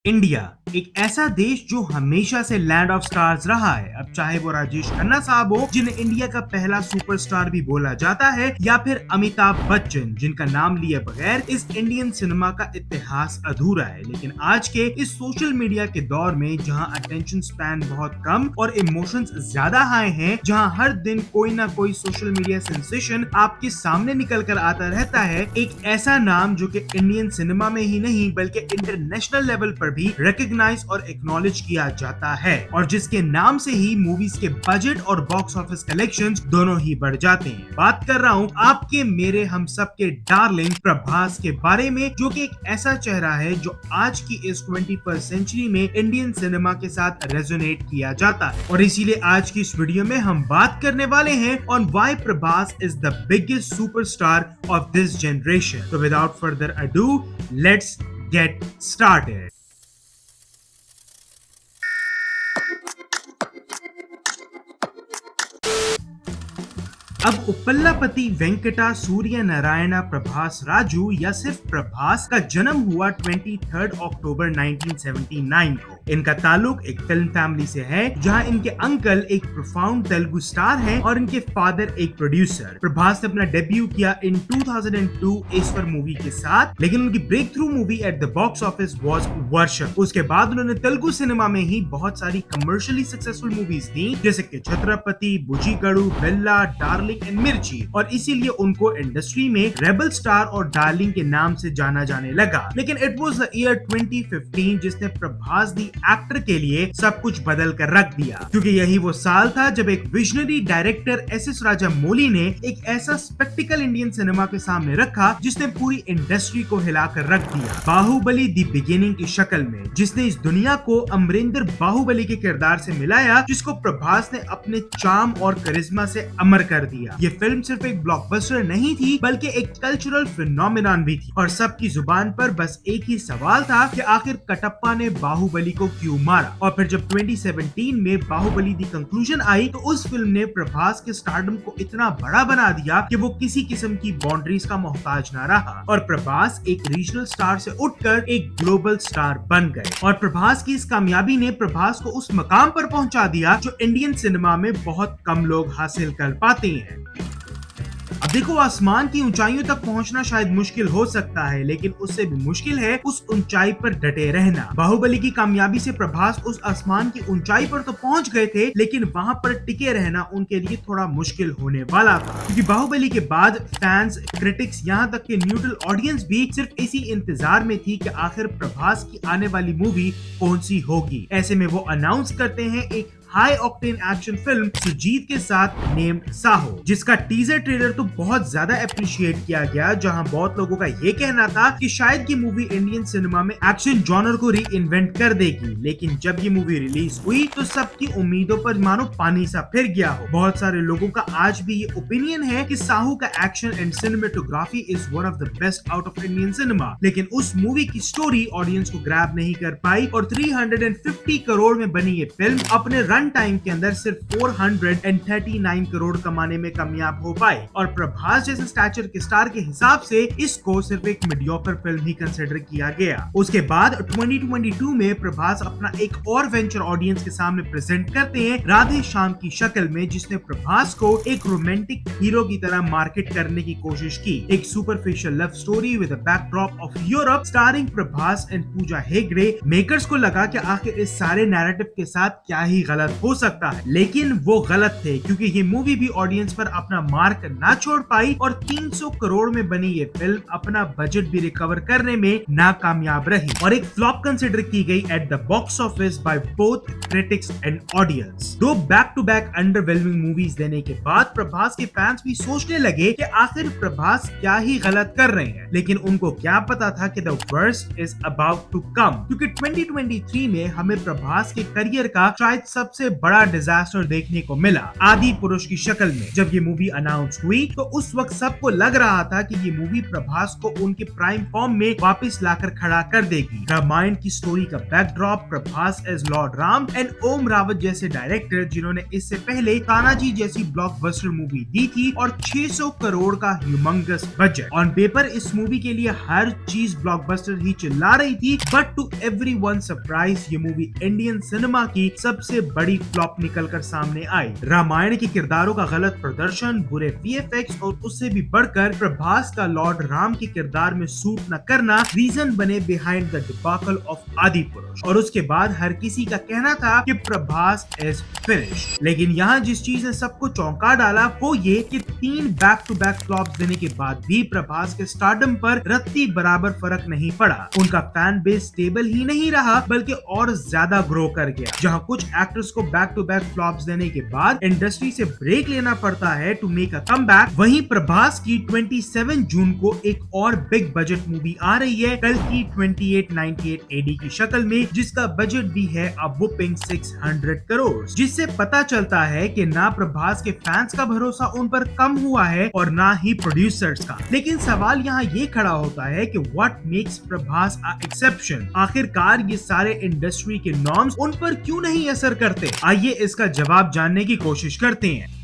India एक ऐसा देश जो हमेशा से लैंड ऑफ स्टार्स रहा है। अब चाहे वो राजेश खन्ना साहब हो, जिन्हें इंडिया का पहला सुपरस्टार भी बोला जाता है, या फिर अमिताभ बच्चन, जिनका नाम लिए बगैर इस इंडियन सिनेमा का इतिहास अधूरा है। लेकिन आज के इस सोशल मीडिया के दौर में, जहां अटेंशन स्पैन बहुत कम और इमोशंस ज्यादा हाई हैं, जहां हर दिन कोई ना कोई सोशल मीडिया सेंसेशन आपके सामने निकल कर आता रहता है, एक ऐसा नाम जो कि इंडियन सिनेमा में ही नहीं बल्कि इंटरनेशनल लेवल पर भी रिकॉग्नाइज और एक्नॉलेज किया जाता है, और जिसके नाम से ही मूवीज के बजट और बॉक्स ऑफिस कलेक्शंस दोनों ही बढ़ जाते हैं। बात कर रहा हूं आपके, मेरे, हम सब के डार्लिंग प्रभास के बारे में, जो कि एक ऐसा चेहरा है जो आज की इस 21st सेंचुरी में इंडियन सिनेमा के साथ रेजोनेट किया जाता है। और इसीलिए आज की इस वीडियो में हम बात करने वाले हैं on why Prabhas is the biggest superstar of this generation. तो without further ado, let's get started. अब उप्पलापति वेंकटा सूर्य नारायण प्रभास राजू या सिर्फ प्रभास का जन्म हुआ 23 अक्टूबर 1979 को। इनका ताल्लुक एक फिल्म फैमिली से है, जहां इनके अंकल एक प्रोफाउंड तेलुगु स्टार हैं और इनके फादर एक प्रोड्यूसर। प्रभास ने अपना डेब्यू किया इन 2002 ईश्वर मूवी के साथ, लेकिन उनकी breakthrough movie at the box office was Varsham. उसके बाद उन्होंने तेलुगु सिनेमा में ही बहुत सारी कमर्शियली सक्सेसफुल मूवीज दी, जैसे कि छत्रपति, बुजीगड़ू, बेल्ला, डार्लिंग एंड मिर्ची, और इसीलिए उनको इंडस्ट्री में रेबल स्टार और डार्लिंग के नाम से जाना जाने लगा। लेकिन इट वाज द ईयर 2015 जिसने प्रभास दी एक्टर के लिए सब कुछ बदल कर रख दिया, क्योंकि यही वो साल था जब एक विजनरी डायरेक्टर एस राजामौली ने एक ऐसा स्पेक्टिकल इंडियन सिनेमा के सामने रखा जिसने पूरी इंडस्ट्री को हिलाकर रख दिया। बाहुबली दी बिगिनिंग की शक्ल में, जिसने इस दुनिया को अमरिंदर बाहुबली के किरदार से मिलाया, जिसको प्रभास ने अपने चार्म और करिश्मा से अमर कर दिया। ये फिल्म सिर्फ एक ब्लॉकबस्टर नहीं थी बल्कि एक कल्चरल फिनोमिनन भी थी, और सबकी जुबान पर बस एक ही सवाल था कि आखिर कटप्पा ने बाहुबली को क्यों मारा। और फिर जब 2017 में बाहुबली दी कंक्लूजन आई, तो उस फिल्म ने प्रभास के स्टारडम को इतना बड़ा बना दिया कि वो किसी किस्म की बाउंड्रीज का मोहताज ना रहा, और प्रभास एक रीजनल स्टार से उठकर एक ग्लोबल स्टार बन गए। और प्रभास की इस कामयाबी ने प्रभास को उस मकाम पर पहुंचा दिया जो इंडियन सिनेमा में बहुत कम लोग हासिल कर पाते हैं। अब देखो, आसमान की ऊंचाइयों तक पहुंचना शायद मुश्किल हो सकता है, लेकिन उससे भी मुश्किल है उस ऊंचाई पर डटे रहना। बाहुबली की कामयाबी से प्रभास उस आसमान की ऊंचाई पर तो पहुंच गए थे, लेकिन वहां पर टिके रहना उनके लिए थोड़ा मुश्किल होने वाला था, क्योंकि बाहुबली के बाद फैंस, क्रिटिक्स, यहाँ तक के न्यूट्रल ऑडियंस भी सिर्फ इसी इंतजार में थी कि आखिर प्रभास की आने वाली मूवी कौन सी होगी। ऐसे में वो अनाउंस करते हैं एक high octane action film Sujeeth के साथ नेम्ड साहो, जिसका टीजर ट्रेलर तो बहुत ज्यादा अप्रिशिएट किया गया, जहां बहुत लोगों का ये कहना था कि शायद ये मूवी इंडियन सिनेमा में एक्शन जॉनर को री इन्वेंट कर देगी। लेकिन जब ये मूवी रिलीज हुई तो सबकी उम्मीदों पर मानो पानी सा फिर गया हो। बहुत सारे लोगों का आज भी ये ओपिनियन है कि साहो का action and cinematography is one of the best out of Indian cinema, लेकिन उस मूवी की स्टोरी ऑडियंस को ग्रैब नहीं कर पाई, और 350 करोड़ में बनी ये फिल्म अपने रन टाइम के अंदर सिर्फ 439 करोड़ कमाने में कामयाब हो पाए। और प्रभास जैसे स्टैचर के स्टार के हिसाब से इसको सिर्फ एक मीडियोकर फिल्म ही कंसिडर किया गया। उसके बाद 2022 में प्रभास अपना एक और वेंचर ऑडियंस के सामने प्रेजेंट करते हैं राधे श्याम की शक्ल में, जिसने प्रभास को एक रोमांटिक हीरो की तरह मार्केट करने की कोशिश की। एक superficial love story with a backdrop of Europe starring Prabhas and Pooja Hegde. Makers को लगा कि आखिर इस सारे नैरेटिव के साथ क्या ही गलत हो सकता है, लेकिन वो गलत थे, क्योंकि ये मूवी भी ऑडियंस पर अपना मार्क ना छोड़ पाई, और 300 करोड़ में बनी ये फिल्म अपना बजट भी रिकवर करने में नाकामयाब रही, और एक फ्लॉप कंसिडर की गई at the box office by both critics and audience. दो back to back underwhelming movies देने के बाद प्रभास के फैंस भी सोचने लगे कि आखिर प्रभास क्या ही गलत कर रहे हैं, लेकिन उनको क्या पता था कि the worst is about to come, क्योंकि 2023 में हमें प्रभास के करियर का शायद सबसे सबसे बड़ा डिजास्टर देखने को मिला आदि पुरुष की शक्ल में। जब ये मूवी अनाउंस हुई तो उस वक्त सबको लग रहा था कि ये मूवी प्रभास को उनके प्राइम फॉर्म में वापस लाकर खड़ा कर देगी। रामायण की स्टोरी का backdrop, Prabhas as lord Ram and Om Raut जैसे डायरेक्टर जिन्होंने इससे पहले तानाजी जैसी ब्लॉकबस्टर मूवी दी थी और 600 करोड़ का ह्यूमंगस बजट। ऑन पेपर इस मूवी के लिए हर चीज ब्लॉकबस्टर ही चिल्ला रही थी, बट टू एवरीवन सरप्राइज ये मूवी इंडियन सिनेमा की सबसे बड़ी फ्लॉप निकलकर सामने आई। रामायण के किरदारों का गलत प्रदर्शन, बुरे वीएफएक्स और उससे भी बढ़कर प्रभास का लॉर्ड राम के किरदार में सूट न करना रीजन बने बिहाइंड द डिबाकल ऑफ आदि पुरुष। और उसके बाद हर किसी का कहना था कि प्रभास इज फिनिश्ड। लेकिन यहाँ जिस चीज ने सबको चौंका डाला वो ये कि 3 बैक टू बैक फ्लॉप्स देने के बाद भी प्रभास के स्टारडम पर रत्ती बराबर फर्क नहीं पड़ा। उनका फैन बेस स्टेबल ही नहीं रहा बल्कि और ज्यादा ग्रो कर गया। जहाँ कुछ एक्टर्स को बैक टू बैक फ्लॉप्स देने के बाद इंडस्ट्री से ब्रेक लेना पड़ता है टू मेक अ कमबैक, वहीं प्रभास की 27 जून को एक और बिग बजट मूवी आ रही है कल की 2898 एडी की शक्ल में, जिसका बजट भी है अ वुपिंग 600 करोड़। जिससे पता चलता है कि ना प्रभास के फैंस का भरोसा उन पर कम हुआ है और ना ही प्रोड्यूसर्स का। लेकिन सवाल यहाँ ये खड़ा होता है कि what makes Prabhas a exception? आखिरकार ये सारे इंडस्ट्री के नॉर्म्स उन पर क्यों नहीं असर करते? आइए इसका जवाब जानने की कोशिश करते हैं।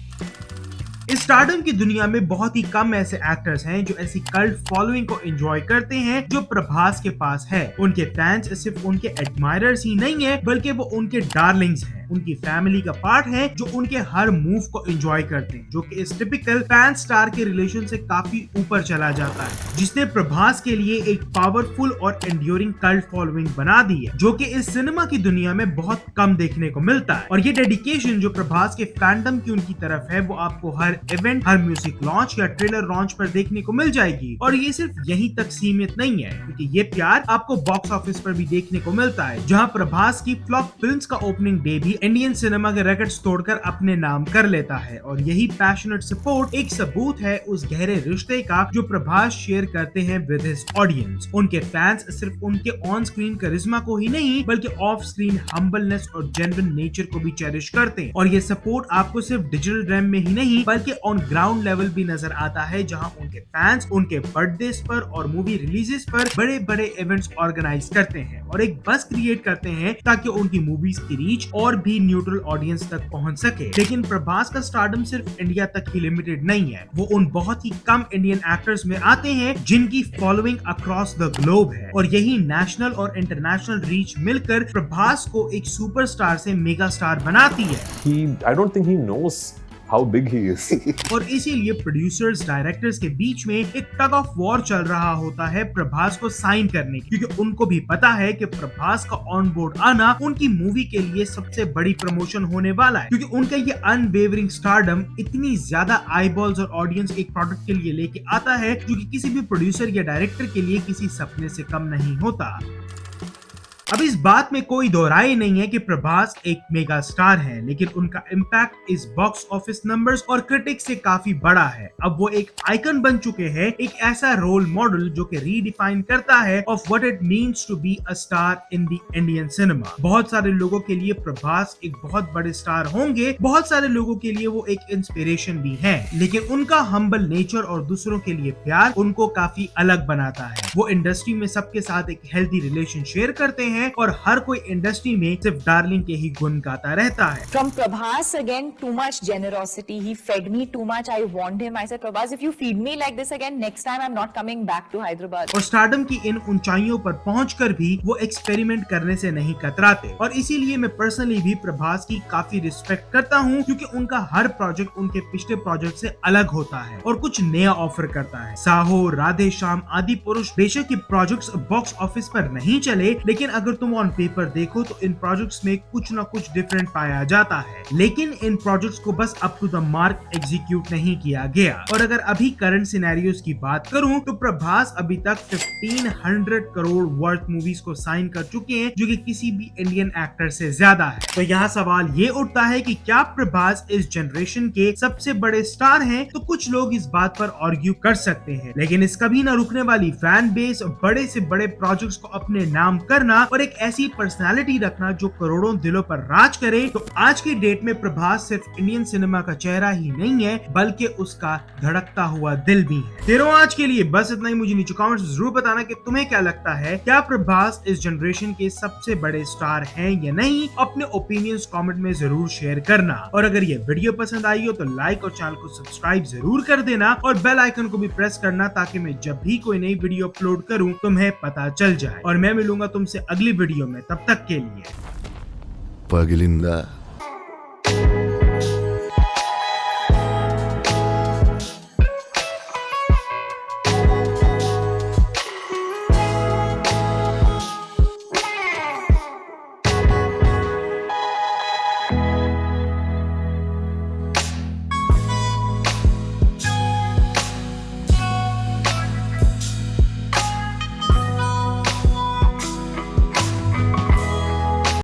स्टारडम की दुनिया में बहुत ही कम ऐसे एक्टर्स हैं जो ऐसी कल्ट फॉलोइंग को एंजॉय करते हैं जो प्रभास के पास है। उनके फैंस सिर्फ उनके एडमायरर्स ही नहीं है बल्कि वो उनके डार्लिंग्स हैं, उनकी फैमिली का पार्ट है जो उनके हर मूव को एंजॉय करते हैं, जो कि इस टिपिकल फैन स्टार के रिलेशन से काफी ऊपर चला जाता है, जिसने प्रभास के लिए एक पावरफुल और एंड्योरिंग कल्ट फॉलोइंग बना दी है जो कि इस सिनेमा की दुनिया में बहुत कम देखने को मिलता है। और ये डेडिकेशन जो प्रभास के फैंडम की उनकी तरफ है वो आपको हर इवेंट, हर म्यूजिक लॉन्च या ट्रेलर लॉन्च पर देखने को मिल जाएगी। और ये सिर्फ यहीं तक सीमित नहीं है, क्योंकि ये प्यार आपको बॉक्स ऑफिस पर भी देखने को मिलता है, जहां प्रभास की फ्लॉप फिल्म्स का ओपनिंग डे भी इंडियन सिनेमा के रिकॉर्ड्स तोड़कर अपने नाम कर लेता है। और यही पैशनेट सपोर्ट एक सबूत है उस गहरे रिश्ते का जो प्रभास शेयर करते हैं विद हिज ऑडियंस। उनके फैंस सिर्फ उनके ऑन स्क्रीन करिश्मा को ही नहीं बल्कि ऑफ स्क्रीन हम्बलनेस और जेन्युइन नेचर को भी चेरिश करते हैं। और ये सपोर्ट आपको सिर्फ डिजिटल रैम में ही नहीं बल्कि ऑन ग्राउंड लेवल भी नजर आता है, जहां उनके फैंस उनके बर्थडेज पर और मूवी रिलीजेस पर बड़े बड़े इवेंट्स ऑर्गेनाइज करते हैं और एक बस क्रिएट करते हैं ताकि उनकी मूवीज की रीच और भी न्यूट्रल ऑडियंस तक पहुंच सके। लेकिन प्रभास का स्टारडम सिर्फ इंडिया तक ही लिमिटेड नहीं है, वो उन बहुत ही कम इंडियन एक्टर्स में आते हैं जिनकी फॉलोइंग अक्रॉस द ग्लोब है। और यही नेशनल और इंटरनेशनल रीच मिलकर प्रभास को एक सुपरस्टार से मेगा स्टार बनाती है। I don't think he knows how big he is. और इसीलिए प्रोड्यूसर्स, डायरेक्टर्स के बीच में एक टग ऑफ वॉर चल रहा होता है प्रभास को साइन करने की, क्योंकि उनको भी पता है कि प्रभास का ऑन बोर्ड आना उनकी मूवी के लिए सबसे बड़ी प्रमोशन होने वाला है, क्योंकि उनका ये अनवेवरिंग स्टारडम इतनी ज्यादा आईबॉल्स और ऑडियंस एक प्रोडक्ट के लिए लेके आता है जो कि किसी भी प्रोड्यूसर या डायरेक्टर के लिए किसी सपने से कम नहीं होता। अब इस बात में कोई दो राय नहीं है कि प्रभास एक मेगा स्टार है, लेकिन उनका इम्पैक्ट इस बॉक्स ऑफिस नंबर्स और क्रिटिक्स से काफी बड़ा है। अब वो एक आइकन बन चुके हैं, एक ऐसा रोल मॉडल जो कि रीडिफाइन करता है of what it means to be a star in the Indian cinema. बहुत सारे लोगों के लिए प्रभास एक बहुत बड़े स्टार होंगे, बहुत सारे लोगों के लिए वो एक इंस्पिरेशन भी है, लेकिन उनका हम्बल नेचर और दूसरों के लिए प्यार उनको काफी अलग बनाता है। वो इंडस्ट्री में सबके साथ एक हेल्दी रिलेशन शेयर करते हैं और हर कोई इंडस्ट्री में सिर्फ डार्लिंग के ही गुण गाता रहता है। From Prabhas again, too much generosity. He fed me too much. I warned him. I said, Prabhas, if you feed me like this again, next time I'm not coming back to Hyderabad. और stardom की इन ऊंचाइयों पर पहुंचकर भी वो experiment करने से नहीं कतराते। और इसीलिए मैं पर्सनली भी प्रभास की काफी रिस्पेक्ट करता हूं, क्योंकि उनका हर प्रोजेक्ट उनके पिछले प्रोजेक्ट से अलग होता है और कुछ नया ऑफर करता है। साहो, राधे श्याम, आदि पुरुष बेशक ये प्रोजेक्ट्स बॉक्स ऑफिस पर नहीं चले, लेकिन अगर तुम ऑन पेपर देखो तो इन प्रोजेक्ट्स में कुछ ना कुछ डिफरेंट पाया जाता है, लेकिन इन प्रोजेक्ट्स को बस up to the mark execute नहीं किया गया। और अगर अभी करंट सिनेरियोस की बात करूं तो प्रभास अभी तक 1500 करोड़ वर्थ मूवीज को साइन कर चुके हैं, जो कि किसी भी इंडियन एक्टर से ज्यादा है। तो यहाँ सवाल ये उठता है कि क्या प्रभास इस जनरेशन के सबसे बड़े स्टार हैं? तो कुछ लोग इस बात पर आर्ग्यू कर सकते हैं, लेकिन इस कभी ना रुकने वाली फैन बेस, बड़े से बड़े प्रोजेक्ट्स को अपने नाम करना और एक ऐसी पर्सनालिटी रखना जो करोड़ों दिलों पर राज करे। तो आज की डेट में प्रभास सिर्फ इंडियन सिनेमा का चेहरा ही नहीं है बल्कि उसका धड़कता हुआ दिल भी है। तेरो आज के लिए बस इतना ही। मुझे नीचे कमेंट्स में जरूर बताना कि तुम्हें क्या लगता है, क्या प्रभास इस जनरेशन के सबसे बड़े स्टार हैं या नहीं। अपने ओपिनियंस कमेंट में जरूर शेयर करना और अगर ये वीडियो पसंद आई हो तो लाइक और चैनल को सब्सक्राइब जरूर कर देना और बेल आइकन को भी प्रेस करना ताकि मैं जब भी कोई नई वीडियो अपलोड करूं तुम्हें पता चल जाए। और मैं मिलूंगा तुमसे अगली वीडियो में, तब तक के लिए पगलिंदा